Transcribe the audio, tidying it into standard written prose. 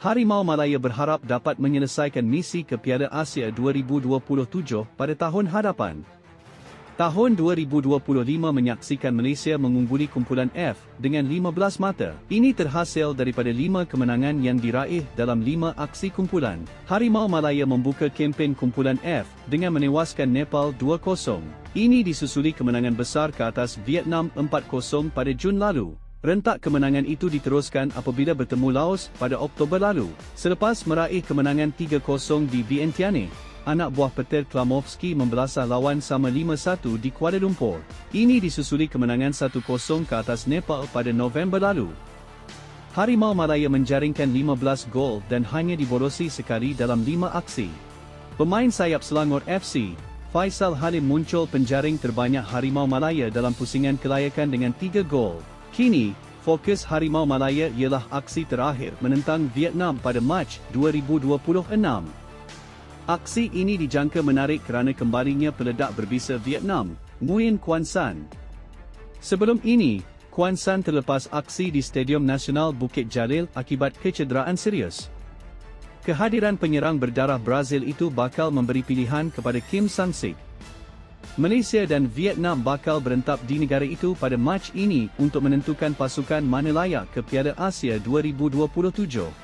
Harimau Malaya berharap dapat menyelesaikan misi ke Piala Asia 2027 pada tahun hadapan. Tahun 2025 menyaksikan Malaysia mengungguli kumpulan F dengan 15 mata. Ini terhasil daripada 5 kemenangan yang diraih dalam 5 aksi kumpulan. Harimau Malaya membuka kempen kumpulan F dengan menewaskan Nepal 2-0. Ini disusuli kemenangan besar ke atas Vietnam 4-0 pada Jun lalu. Rentak kemenangan itu diteruskan apabila bertemu Laos pada Oktober lalu. Selepas meraih kemenangan 3-0 di Vientiane, anak buah petir Klamovski membelasah lawan sama 5-1 di Kuala Lumpur. Ini disusuli kemenangan 1-0 ke atas Nepal pada November lalu. Harimau Malaya menjaringkan 15 gol dan hanya diborosi sekali dalam 5 aksi. Pemain sayap Selangor FC, Faisal Halim muncul penjaring terbanyak Harimau Malaya dalam pusingan kelayakan dengan 3 gol. Kini, fokus Harimau Malaya ialah aksi terakhir menentang Vietnam pada Mac 2026. Aksi ini dijangka menarik kerana kembalinya peledak berbisa Vietnam, Nguyen Quan San. Sebelum ini, Quan San terlepas aksi di Stadium Nasional Bukit Jalil akibat kecederaan serius. Kehadiran penyerang berdarah Brazil itu bakal memberi pilihan kepada Kim Sang-sik. Malaysia dan Vietnam bakal berentap di negara itu pada Mac ini untuk menentukan pasukan mana layak ke Piala Asia 2027.